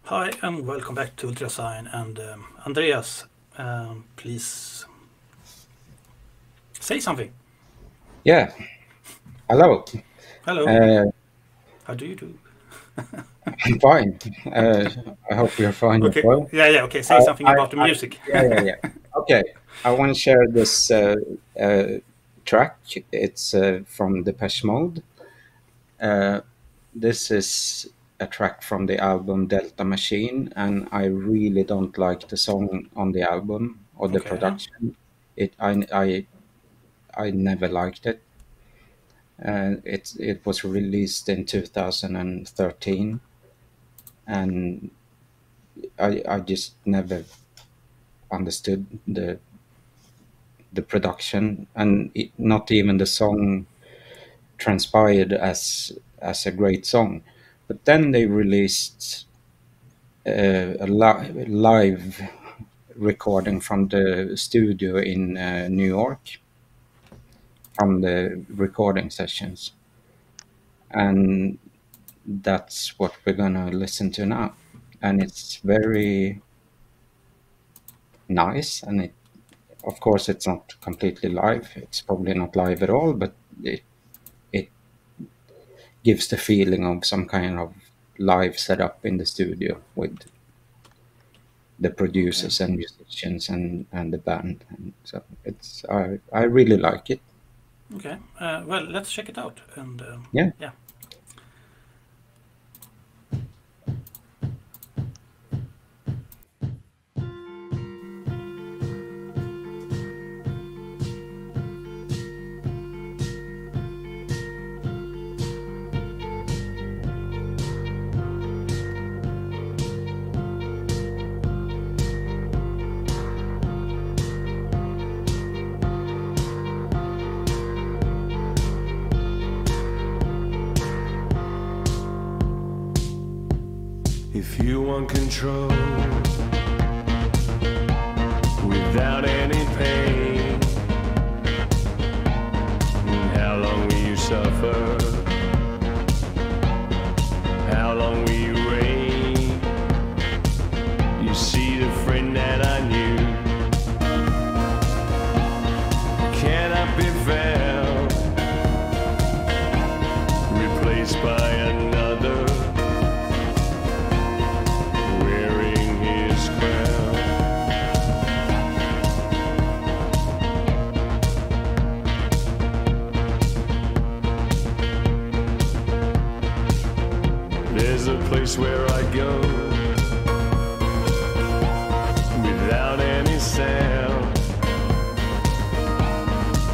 Hi and welcome back to Ultrasign. And Andreas, please say something. Yeah. Hello. Hello. Uh, How do you do? I'm fine. I hope you're fine as Okay. well. Yeah. Okay. Say I, something I, about the I music. yeah. Okay. I want to share this track. It's from Depeche Mode. Uh, this is a track from the album Delta Machine, and I really don't like the song on the album or the Okay. production. I never liked it. It was released in 2013, and I just never understood the production, and not even the song transpired as a great song. But then they released a live recording from the studio in New York, from the recording sessions, and that's what we're gonna listen to now. And it's very nice, and of course, it's not completely live. It's probably not live at all, but it gives the feeling of some kind of live setup in the studio with the Okay. producers and musicians and the band. And so I really like it. Okay. Well, let's check it out. And Yeah. yeah. If you want control without any pain, how long will you suffer? How long will you reign? You see the friend that I knew cannot be found, replaced by another wearing his crown. There's a place where I go without any sound,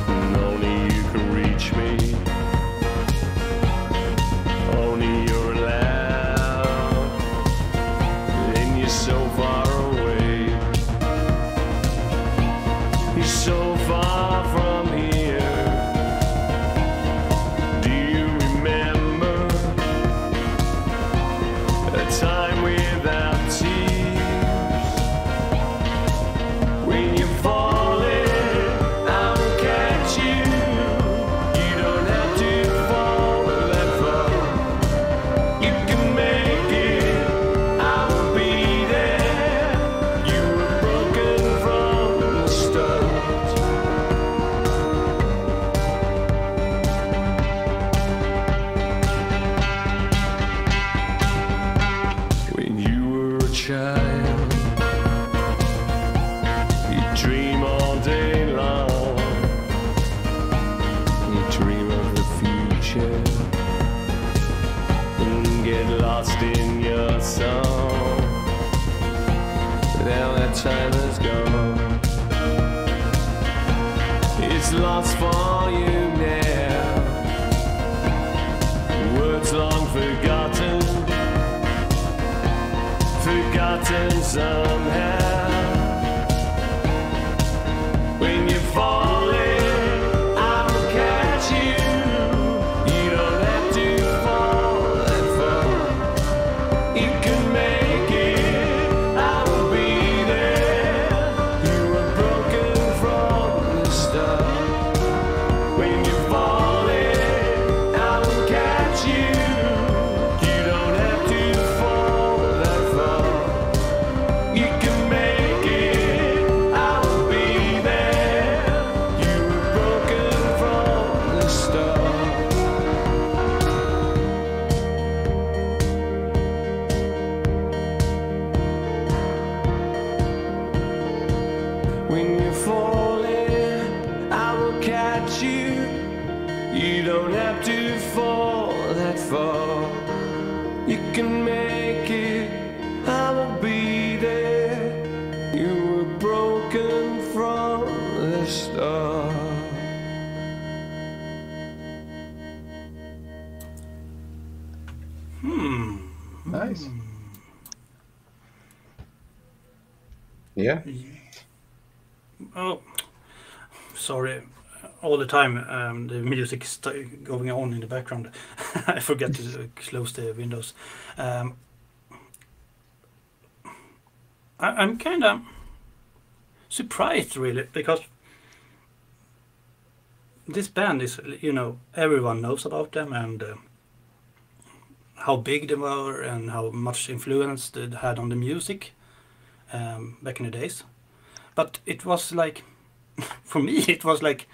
and only you can reach me. Only you're allowed, and you're so far away. You're so far from here. Do you remember a time without tears? When you're falling, I'll catch you. You don't have to fall that far. You can make it, I will be there. You were broken from the start. When you were a child, you dream all day long. You dream of the future and get lost in your song. But now that time has gone. It's lost for you now. Words long forgotten, forgotten somehow. When you're falling, I will catch you. You don't have to fall that far. You can make it, I will be there. You were broken from the start. When you're falling, I will catch you. You don't have to fall that far. can make it, I will be there. You were broken from the start. Nice. Yeah. Oh, sorry. All the time the music is going on in the background. I forget to close the windows. I'm kind of surprised, really, because this band is, everyone knows about them, and how big they were and how much influence they had on the music back in the days. But it was like, for me, it was like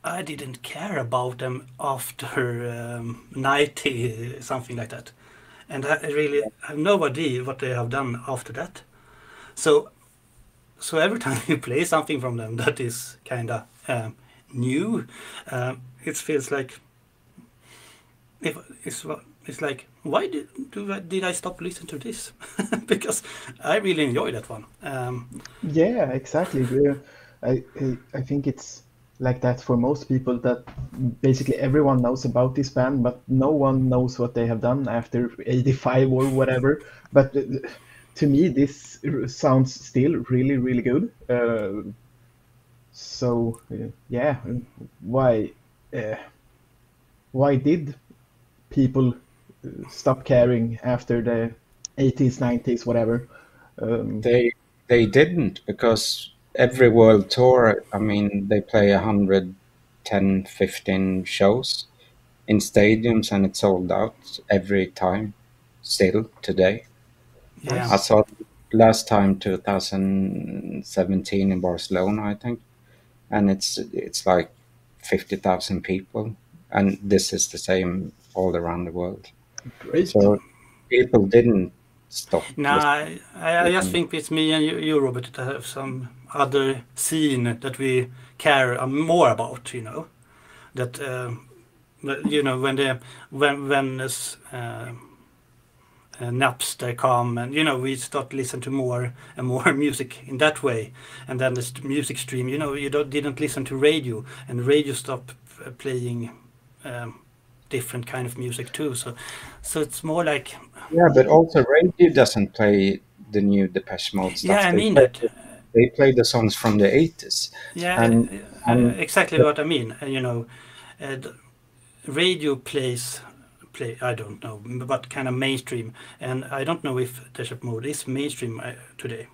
I didn't care about them after 90, something like that. And I really have no idea what they have done after that. So every time you play something from them that is kind of new, it feels like it's like, why did I stop listening to this? Because I really enjoy that one. Yeah, exactly. I think it's like that for most people, that basically everyone knows about this band, but no one knows what they have done after 85 or whatever. But to me, this sounds still really, really good. Yeah, why uh, why did people stop caring after the 80s, 90s, whatever? Um, They didn't, because every world tour, I mean, they play 110, 15 shows in stadiums, and it's sold out every time, still today. Yeah, I Nice. saw it last time 2017 in Barcelona, I think, and it's like 50,000 people, and this is the same all around the world. Great. So people didn't stop nah, I just listening. think it's me and you, Robert, that have some other scene that we care more about. That when this Napster come, and we start listen to more and more music in that way, and then this music stream. You didn't listen to radio, and radio stopped playing different kind of music too. So it's more like, Yeah, but also radio doesn't play the new Depeche Mode yeah, stuff. I mean that. They play the songs from the 80s, Yeah, and and exactly what I mean. The radio play. I don't know, but kind of mainstream, and I don't know if Depeche Mode is mainstream today.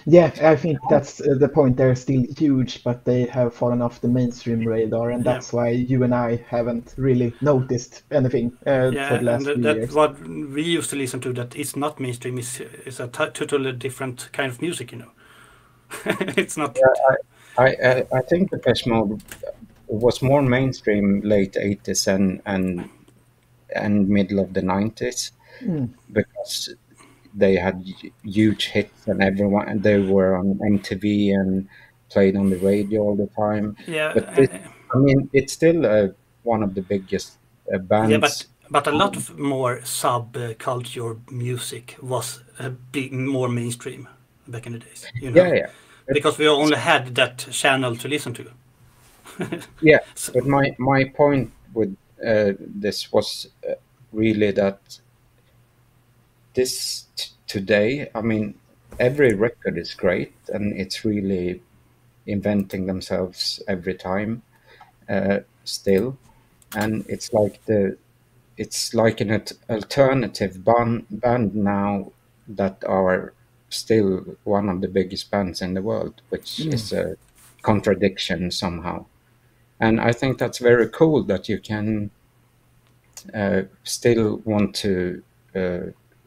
Yeah, I think that's the point. They're still huge, but they have fallen off the mainstream radar, and Yeah, that's why you and I haven't really noticed anything for the yeah, and last few that years. what we used to listen to that is not mainstream is a totally different kind of music. It's not. I think Depeche Mode was more mainstream late 80s and middle of the 90s, Mm, because they had huge hits, and everyone, they were on MTV and played on the radio all the time. But this, Yeah, I mean, it's still one of the biggest yeah, but bands. a lot of more subculture music was a bit more mainstream back in the days. Yeah, yeah. But, Because we only had that channel to listen to. yeah, So, but my point with this was really that today, I mean, every record is great, and it's really inventing themselves every time, still, and it's like an alternative band now that are still one of the biggest bands in the world, which mm. is a contradiction somehow. And I think that's very cool that you can still want to uh,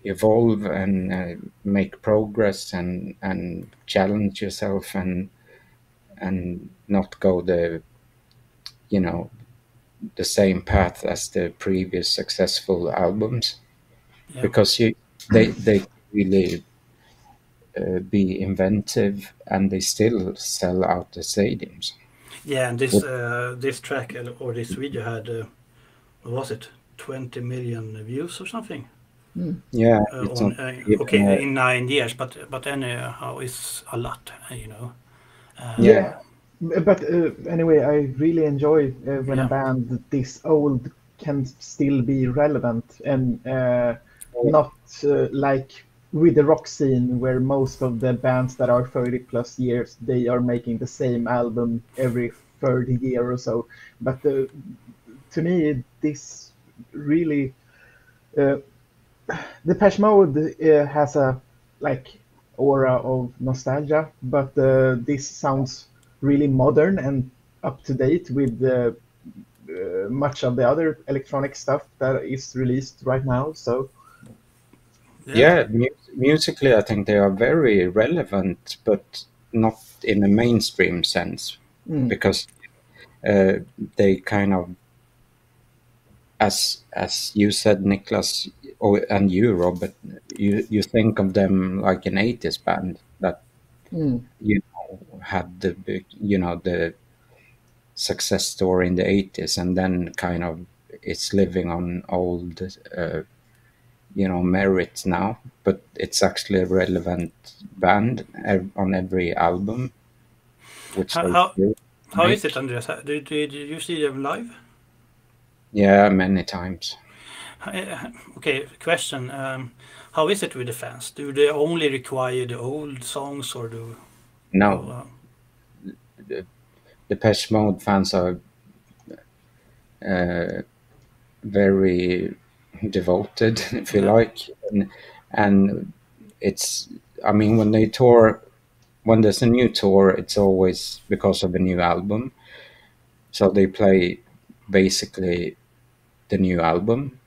evolve and make progress and challenge yourself and not go you know the same path as the previous successful albums, yeah, because they really be inventive, and they still sell out the stadiums. yeah, and But this track or this video had what was it, 20 million views or something? Yeah, it's on not even okay in 9 years, but anyhow, it's a lot, you know. yeah, Yeah, but anyway, I really enjoy when a Yeah, band this old can still be relevant and not like with the rock scene where most of the bands that are 30 plus years they are making the same album every third year or so. But to me, this really uh, Depeche Mode has a like aura of nostalgia, but this sounds really modern and up to date with much of the other electronic stuff that is released right now. So yeah. yeah. Musically, I think they are very relevant, but not in a mainstream sense, mm, because uh, they kind of, as you said, Niklas, and you, Robert, you think of them like an 80s band that mm, had the big, the success story in the 80s, and then kind of it's living on old merit now, but it's actually a relevant band on every album which How they how, still how is it, make. Andreas? Did you see them live? Yeah, many times. Okay, question. How is it with the fans? Do they only require the old songs, or do No, oh, the Depeche Mode fans are uh, very devoted, if you yeah, like, and it's, I mean, when they tour, when there's a new tour, it's always because of a new album. So they play basically the new album,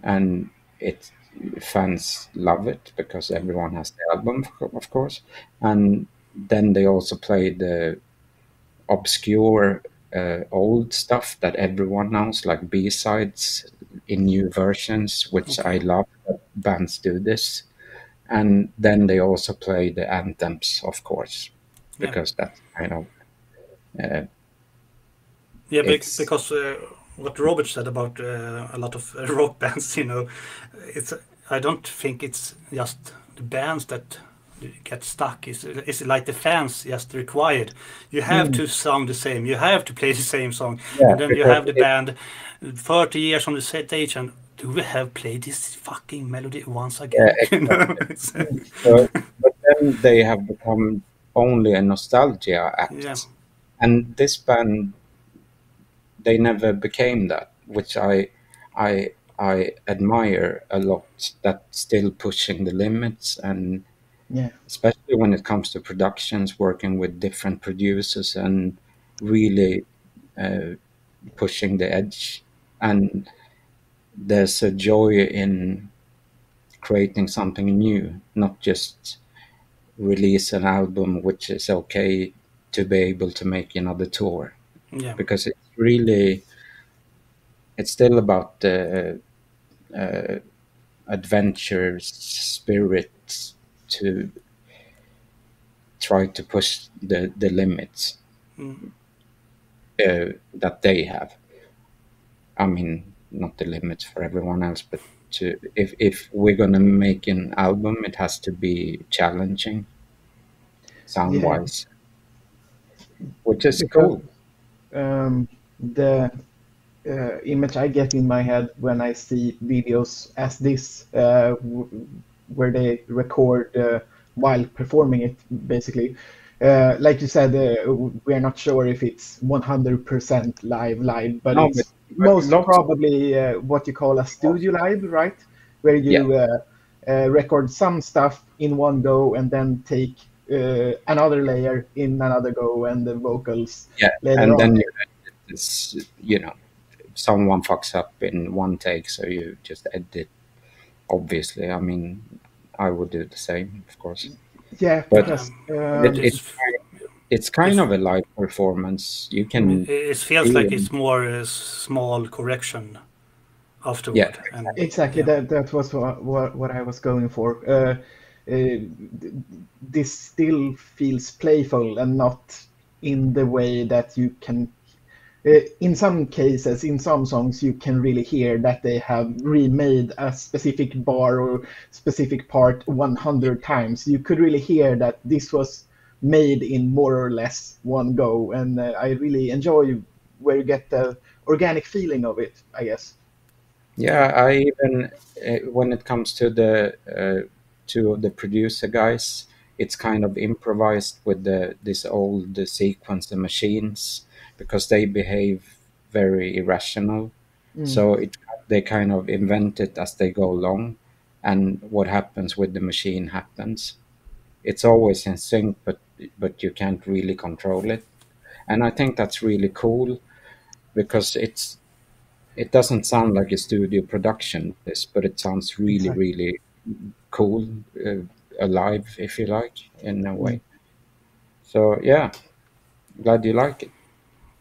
and it fans love it because everyone has the album, of course. And then they also play the obscure old stuff that everyone knows, like B-sides in new versions, which I okay, love that bands do this. And then they also play the anthems, of course, yeah. because that's kind of uh, Yeah, it's because what Robert said about a lot of rock bands, it's I don't think it's just the bands that get stuck. It's like the fans just required. You have mm, to sound the same. You have to play the same song, yeah, and then you because have the it, band 30 years on the stage, and do we have played this fucking melody once yeah, again? exactly. mm, So, but then they have become only a nostalgia Yeah, act, and this band, they never became that, which I I admire a lot. That still pushing the limits, and yeah, especially when it comes to productions, working with different producers and really uh, pushing the edge. And there's a joy in creating something new, not just release an album which is okay to be able to make another tour, yeah, because it's still about the adventure spirit to try to push the limits mm, that they have. I mean, not the limits for everyone else, but if we're gonna make an album, it has to be challenging sound yeah. wise, which is Because cool. the image I get in my head when I see videos as this, where they record while performing it, basically. Like you said, we are not sure if it's 100% live, but No, but, it's but most lots of probably what you call a studio live, right? Where yeah, you record some stuff in one go and then take another layer in another go and the vocals yeah, later and on. then it's someone fucks up in one take, so you just edit. Obviously, I mean, I would do the same, of course, Yeah, but because it, but it it's kind it's of a live performance. You I mean, can it feels like feel, it's more a small correction yeah, afterward, and exactly yeah, that was what I was going for. This still feels playful and not in the way that you can. in some cases, in some songs, you can really hear that they have remade a specific bar or specific part 100 times. You could really hear that this was made in more or less one go, and I really enjoy where you get the organic feeling of it, I guess. Yeah. Yeah, I even when it comes to the producer guys, it's kind of improvised with this old sequencer machines because they behave very irrational. Mm, So they kind of invent it as they go along, and what happens with the machine happens. It's always in sync, but you can't really control it. And I think that's really cool because it doesn't sound like a studio production, this, but it sounds really, exactly. really cool, alive, if you like, in a Mm. way. So yeah, glad you like it.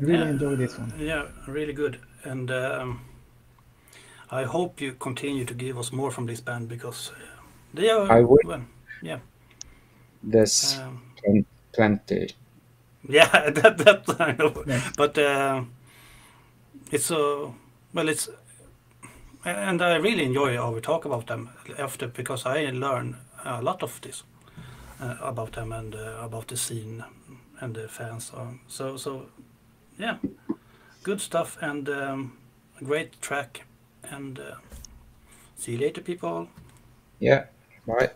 I really Yeah. enjoy this one. Yeah. Really good. And I hope you continue to give us more from this band because they are I would. well. Yeah. There's Um, plenty. yeah. That I know. Yes. But it's well. It's and I really enjoy how we talk about them after because I learn a lot of this about them and about the scene and the fans. So yeah, good stuff and great track. And see you later, people. Yeah, right.